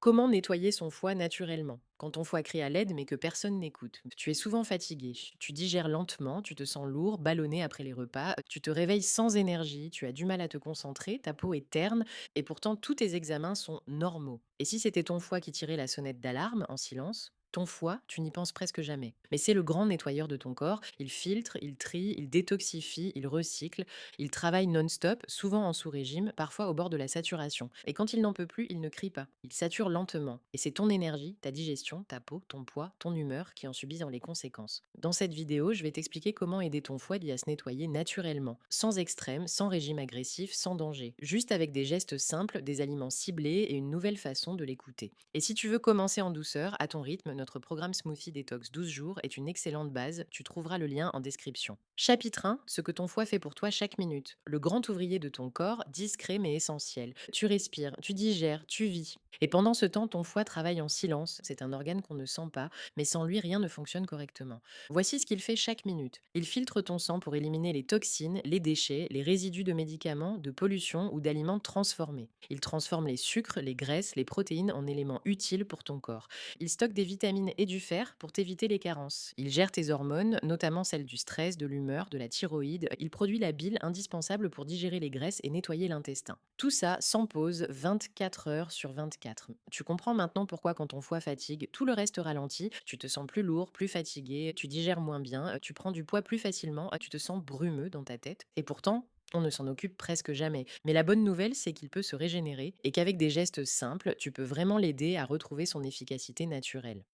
Comment nettoyer son foie naturellement? Quand ton foie crie à l'aide mais que personne n'écoute. Tu es souvent fatigué, tu digères lentement, tu te sens lourd, ballonné après les repas, tu te réveilles sans énergie, tu as du mal à te concentrer, ta peau est terne et pourtant tous tes examens sont normaux. Et si c'était ton foie qui tirait la sonnette d'alarme en silence? Ton foie, tu n'y penses presque jamais. Mais c'est le grand nettoyeur de ton corps. Il filtre, il trie, il détoxifie, il recycle. Il travaille non-stop, souvent en sous-régime, parfois au bord de la saturation. Et quand il n'en peut plus, il ne crie pas. Il sature lentement. Et c'est ton énergie, ta digestion, ta peau, ton poids, ton humeur qui en subissent les conséquences. Dans cette vidéo, je vais t'expliquer comment aider ton foie à se nettoyer naturellement, sans extrême, sans régime agressif, sans danger. Juste avec des gestes simples, des aliments ciblés et une nouvelle façon de l'écouter. Et si tu veux commencer en douceur, à ton rythme, notre programme Smoothie Detox 12 jours est une excellente base. Tu trouveras le lien en description. Chapitre 1, ce que ton foie fait pour toi chaque minute. Le grand ouvrier de ton corps, discret mais essentiel. Tu respires, tu digères, tu vis. Et pendant ce temps, ton foie travaille en silence. C'est un organe qu'on ne sent pas, mais sans lui, rien ne fonctionne correctement. Voici ce qu'il fait chaque minute. Il filtre ton sang pour éliminer les toxines, les déchets, les résidus de médicaments, de pollution ou d'aliments transformés. Il transforme les sucres, les graisses, les protéines en éléments utiles pour ton corps. Il stocke des vitamines et du fer pour t'éviter les carences. Il gère tes hormones, notamment celles du stress, de l'humeur, de la thyroïde. Il produit la bile indispensable pour digérer les graisses et nettoyer l'intestin. Tout ça sans pause, 24 heures sur 24. Tu comprends maintenant pourquoi quand ton foie fatigue, tout le reste ralentit. Tu te sens plus lourd, plus fatigué, tu digères moins bien, tu prends du poids plus facilement, tu te sens brumeux dans ta tête. Et pourtant, on ne s'en occupe presque jamais. Mais la bonne nouvelle, c'est qu'il peut se régénérer et qu'avec des gestes simples, tu peux vraiment l'aider à retrouver son efficacité naturelle.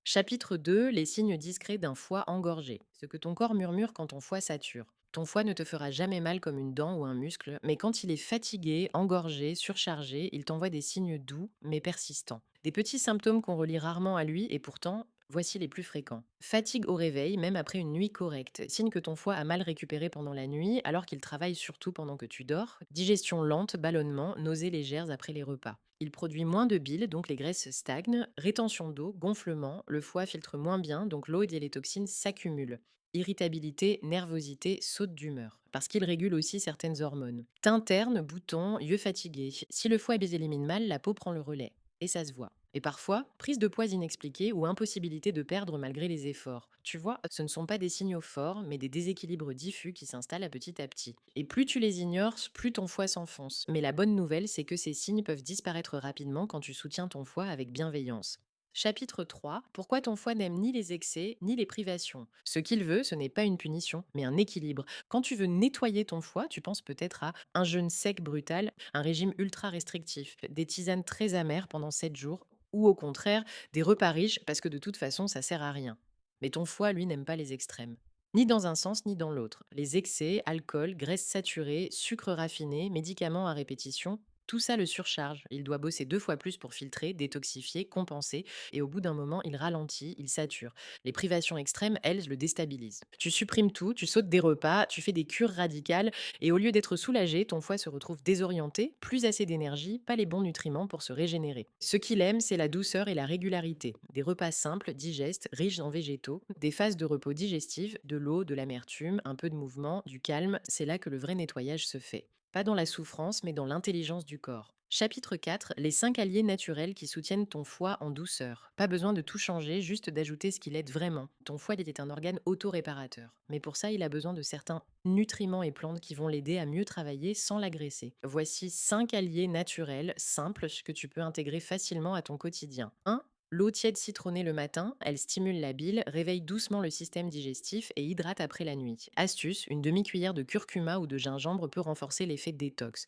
Chapitre 2, les signes discrets d'un foie engorgé. Ce que ton corps murmure quand ton foie sature. Ton foie ne te fera jamais mal comme une dent ou un muscle, mais quand il est fatigué, engorgé, surchargé, il t'envoie des signes doux mais persistants. Des petits symptômes qu'on relie rarement à lui et pourtant, voici les plus fréquents. Fatigue au réveil, même après une nuit correcte. Signe que ton foie a mal récupéré pendant la nuit alors qu'il travaille surtout pendant que tu dors. Digestion lente, ballonnement, nausées légères après les repas. Il produit moins de bile, donc les graisses stagnent. Rétention d'eau, gonflement, le foie filtre moins bien, donc l'eau et les toxines s'accumulent. Irritabilité, nervosité, saute d'humeur, parce qu'il régule aussi certaines hormones. Teint terne, boutons, yeux fatigués. Si le foie élimine mal, la peau prend le relais. Et ça se voit. Et parfois, prise de poids inexpliquée ou impossibilité de perdre malgré les efforts. Tu vois, ce ne sont pas des signaux forts, mais des déséquilibres diffus qui s'installent à petit. Et plus tu les ignores, plus ton foie s'enfonce. Mais la bonne nouvelle, c'est que ces signes peuvent disparaître rapidement quand tu soutiens ton foie avec bienveillance. Chapitre 3. Pourquoi ton foie n'aime ni les excès ni les privations. Ce qu'il veut, ce n'est pas une punition, mais un équilibre. Quand tu veux nettoyer ton foie, tu penses peut-être à un jeûne sec brutal, un régime ultra restrictif, des tisanes très amères pendant 7 jours, ou au contraire, des repas riches parce que de toute façon, ça sert à rien. Mais ton foie, lui, n'aime pas les extrêmes. Ni dans un sens ni dans l'autre. Les excès, alcool, graisse saturée, sucre raffiné, médicaments à répétition, tout ça le surcharge. Il doit bosser 2 fois plus pour filtrer, détoxifier, compenser, et au bout d'un moment, il ralentit, il sature. Les privations extrêmes, elles, le déstabilisent. Tu supprimes tout, tu sautes des repas, tu fais des cures radicales, et au lieu d'être soulagé, ton foie se retrouve désorienté, plus assez d'énergie, pas les bons nutriments pour se régénérer. Ce qu'il aime, c'est la douceur et la régularité. Des repas simples, digestes, riches en végétaux, des phases de repos digestifs, de l'eau, de l'amertume, un peu de mouvement, du calme, c'est là que le vrai nettoyage se fait. Pas dans la souffrance, mais dans l'intelligence du corps. Chapitre 4, les 5 alliés naturels qui soutiennent ton foie en douceur. Pas besoin de tout changer, juste d'ajouter ce qui l'aide vraiment. Ton foie il est un organe auto-réparateur. Mais pour ça, il a besoin de certains nutriments et plantes qui vont l'aider à mieux travailler sans l'agresser. Voici 5 alliés naturels, simples, que tu peux intégrer facilement à ton quotidien. 1. L'eau tiède citronnée le matin, elle stimule la bile, réveille doucement le système digestif et hydrate après la nuit. Astuce, une demi-cuillère de curcuma ou de gingembre peut renforcer l'effet détox.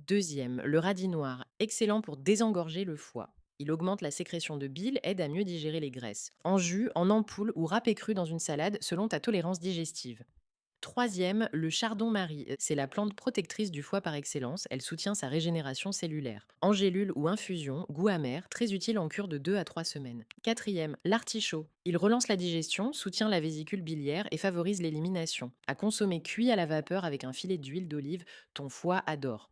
Deuxième, le radis noir, excellent pour désengorger le foie. Il augmente la sécrétion de bile, aide à mieux digérer les graisses. En jus, en ampoule ou râpé cru dans une salade selon ta tolérance digestive. Troisième, le chardon-marie. C'est la plante protectrice du foie par excellence. Elle soutient sa régénération cellulaire. En gélule ou infusion, goût amer, très utile en cure de 2 à 3 semaines. Quatrième, l'artichaut. Il relance la digestion, soutient la vésicule biliaire et favorise l'élimination. À consommer cuit à la vapeur avec un filet d'huile d'olive, ton foie adore.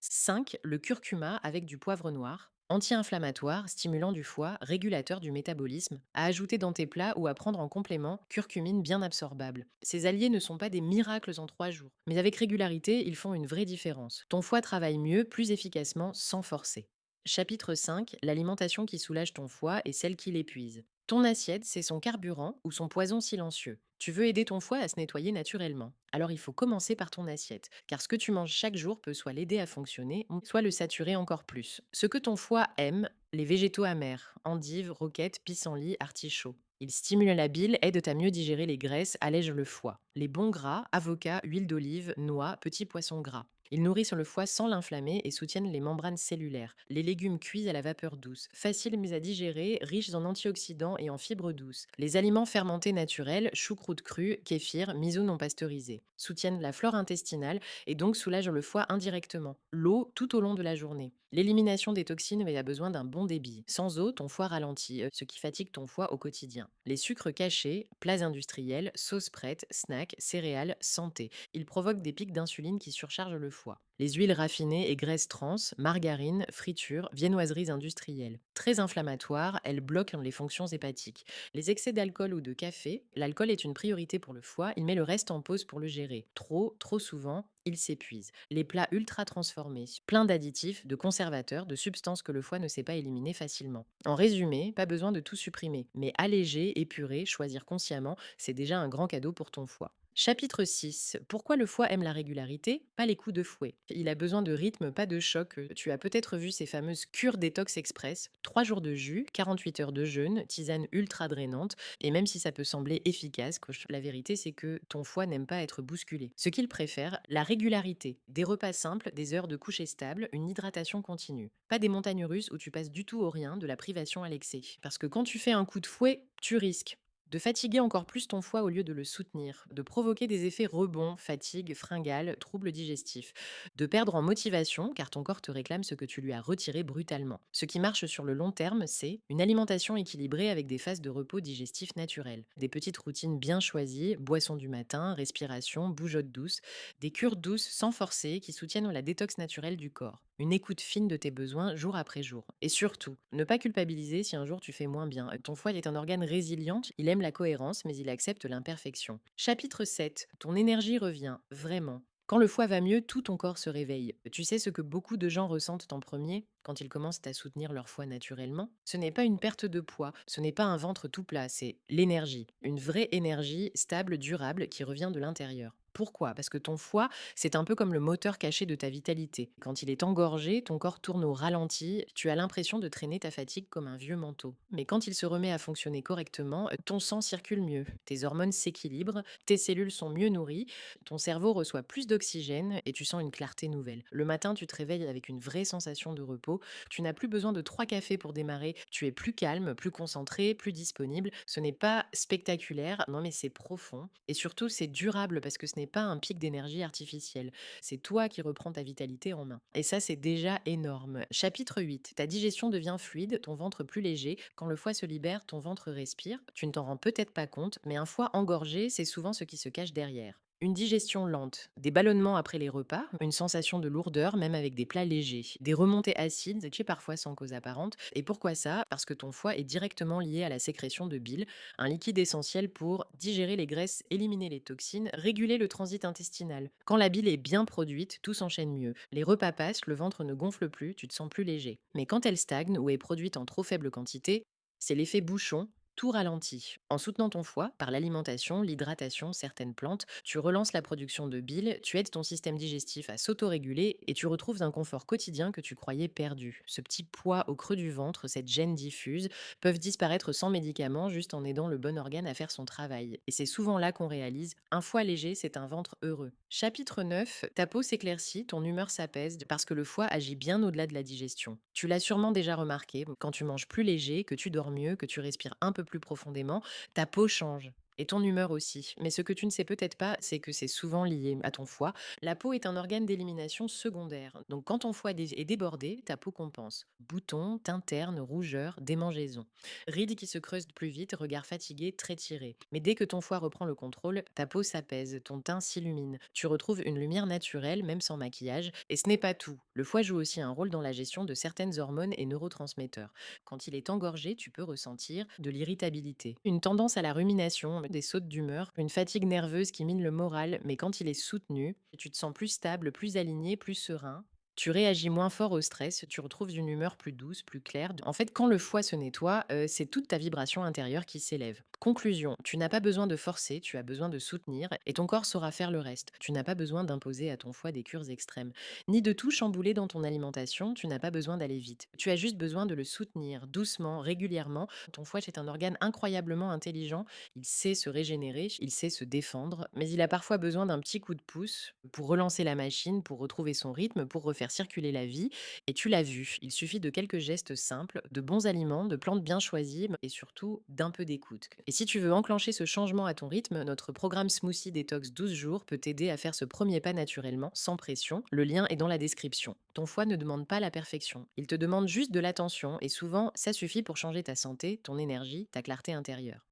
5. Le curcuma avec du poivre noir. Anti-inflammatoire, stimulant du foie, régulateur du métabolisme, à ajouter dans tes plats ou à prendre en complément, curcumine bien absorbable. Ces alliés ne sont pas des miracles en 3 jours, mais avec régularité, ils font une vraie différence. Ton foie travaille mieux, plus efficacement, sans forcer. Chapitre 5, l'alimentation qui soulage ton foie et celle qui l'épuise. Ton assiette, c'est son carburant ou son poison silencieux. Tu veux aider ton foie à se nettoyer naturellement. Alors il faut commencer par ton assiette, car ce que tu manges chaque jour peut soit l'aider à fonctionner, soit le saturer encore plus. Ce que ton foie aime, les végétaux amers, endives, roquettes, pissenlits, artichauts. Ils stimulent la bile, aident à mieux digérer les graisses, allègent le foie. Les bons gras, avocats, huile d'olive, noix, petits poissons gras. Ils nourrissent le foie sans l'inflammer et soutiennent les membranes cellulaires. Les légumes cuits à la vapeur douce, faciles à digérer, riches en antioxydants et en fibres douces. Les aliments fermentés naturels, choucroute crue, kéfir, miso non pasteurisé, soutiennent la flore intestinale et donc soulagent le foie indirectement. L'eau tout au long de la journée. L'élimination des toxines a besoin d'un bon débit. Sans eau, ton foie ralentit, ce qui fatigue ton foie au quotidien. Les sucres cachés, plats industriels, sauces prêtes, snacks, céréales, santé. Ils provoquent des pics d'insuline qui surchargent le foie. Les huiles raffinées et graisses trans, margarine, friture, viennoiseries industrielles. Très inflammatoires, elles bloquent les fonctions hépatiques. Les excès d'alcool ou de café, l'alcool est une priorité pour le foie, il met le reste en pause pour le gérer. Trop souvent, il s'épuise. Les plats ultra transformés, pleins d'additifs, de conservateurs, de substances que le foie ne sait pas éliminer facilement. En résumé, pas besoin de tout supprimer, mais alléger, épurer, choisir consciemment, c'est déjà un grand cadeau pour ton foie. Chapitre 6. Pourquoi le foie aime la régularité, pas les coups de fouet. Il a besoin de rythme, pas de choc. Tu as peut-être vu ces fameuses cures détox express, 3 jours de jus, 48 heures de jeûne, tisane ultra drainante, et même si ça peut sembler efficace, la vérité c'est que ton foie n'aime pas être bousculé. Ce qu'il préfère, la régularité, des repas simples, des heures de coucher stable, une hydratation continue. Pas des montagnes russes où tu passes du tout au rien, de la privation à l'excès. Parce que quand tu fais un coup de fouet, tu risques de fatiguer encore plus ton foie au lieu de le soutenir, de provoquer des effets rebonds, fatigue, fringales, troubles digestifs, de perdre en motivation car ton corps te réclame ce que tu lui as retiré brutalement. Ce qui marche sur le long terme, c'est une alimentation équilibrée avec des phases de repos digestif naturel, des petites routines bien choisies, boisson du matin, respiration, bougeotte douce, des cures douces sans forcer qui soutiennent la détox naturelle du corps. Une écoute fine de tes besoins jour après jour. Et surtout, ne pas culpabiliser si un jour tu fais moins bien. Ton foie est un organe résilient, il aime la cohérence, mais il accepte l'imperfection. Chapitre 7. Ton énergie revient, vraiment. Quand le foie va mieux, tout ton corps se réveille. Tu sais ce que beaucoup de gens ressentent en premier quand ils commencent à soutenir leur foie naturellement? Ce n'est pas une perte de poids, ce n'est pas un ventre tout plat, c'est l'énergie. Une vraie énergie stable, durable, qui revient de l'intérieur. Pourquoi? Parce que ton foie, c'est un peu comme le moteur caché de ta vitalité. Quand il est engorgé, ton corps tourne au ralenti, tu as l'impression de traîner ta fatigue comme un vieux manteau. Mais quand il se remet à fonctionner correctement, ton sang circule mieux, tes hormones s'équilibrent, tes cellules sont mieux nourries, ton cerveau reçoit plus d'oxygène et tu sens une clarté nouvelle. Le matin, tu te réveilles avec une vraie sensation de repos, tu n'as plus besoin de 3 cafés pour démarrer, tu es plus calme, plus concentré, plus disponible. Ce n'est pas spectaculaire, non mais c'est profond et surtout c'est durable parce que ce n'est pas un pic d'énergie artificiel. C'est toi qui reprends ta vitalité en main. Et ça, c'est déjà énorme. Chapitre 8. Ta digestion devient fluide, ton ventre plus léger. Quand le foie se libère, ton ventre respire. Tu ne t'en rends peut-être pas compte, mais un foie engorgé, c'est souvent ce qui se cache derrière. Une digestion lente, des ballonnements après les repas, une sensation de lourdeur même avec des plats légers, des remontées acides qui est parfois sans cause apparente. Et pourquoi ça? Parce que ton foie est directement lié à la sécrétion de bile, un liquide essentiel pour digérer les graisses, éliminer les toxines, réguler le transit intestinal. Quand la bile est bien produite, tout s'enchaîne mieux. Les repas passent, le ventre ne gonfle plus, tu te sens plus léger. Mais quand elle stagne ou est produite en trop faible quantité, c'est l'effet bouchon. Tout ralentit. En soutenant ton foie, par l'alimentation, l'hydratation, certaines plantes, tu relances la production de bile, tu aides ton système digestif à s'autoréguler et tu retrouves un confort quotidien que tu croyais perdu. Ce petit poids au creux du ventre, cette gêne diffuse, peuvent disparaître sans médicaments juste en aidant le bon organe à faire son travail. Et c'est souvent là qu'on réalise, un foie léger, c'est un ventre heureux. Chapitre 9, ta peau s'éclaircit, ton humeur s'apaise parce que le foie agit bien au-delà de la digestion. Tu l'as sûrement déjà remarqué, quand tu manges plus léger, que tu dors mieux, que tu respires un peu plus profondément, ta peau change. Et ton humeur aussi. Mais ce que tu ne sais peut-être pas, c'est que c'est souvent lié à ton foie. La peau est un organe d'élimination secondaire. Donc quand ton foie est débordé, ta peau compense. Boutons, teintes ternes, rougeurs, démangeaisons. Rides qui se creusent plus vite, regard fatigué, très tiré. Mais dès que ton foie reprend le contrôle, ta peau s'apaise, ton teint s'illumine. Tu retrouves une lumière naturelle, même sans maquillage. Et ce n'est pas tout. Le foie joue aussi un rôle dans la gestion de certaines hormones et neurotransmetteurs. Quand il est engorgé, tu peux ressentir de l'irritabilité, une tendance à la rumination, des sautes d'humeur, une fatigue nerveuse qui mine le moral, mais quand il est soutenu, tu te sens plus stable, plus aligné, plus serein. Tu réagis moins fort au stress, tu retrouves une humeur plus douce, plus claire. En fait, quand le foie se nettoie, c'est toute ta vibration intérieure qui s'élève. Conclusion, tu n'as pas besoin de forcer, tu as besoin de soutenir et ton corps saura faire le reste. Tu n'as pas besoin d'imposer à ton foie des cures extrêmes, ni de tout chambouler dans ton alimentation, tu n'as pas besoin d'aller vite. Tu as juste besoin de le soutenir doucement, régulièrement. Ton foie est un organe incroyablement intelligent, il sait se régénérer, il sait se défendre, mais il a parfois besoin d'un petit coup de pouce pour relancer la machine, pour retrouver son rythme, pour refaire circuler la vie. Et tu l'as vu, il suffit de quelques gestes simples, de bons aliments, de plantes bien choisies et surtout d'un peu d'écoute. Et si tu veux enclencher ce changement à ton rythme, notre programme Smoothie Detox 12 jours peut t'aider à faire ce premier pas naturellement, sans pression. Le lien est dans la description. Ton foie ne demande pas la perfection, il te demande juste de l'attention et souvent ça suffit pour changer ta santé, ton énergie, ta clarté intérieure.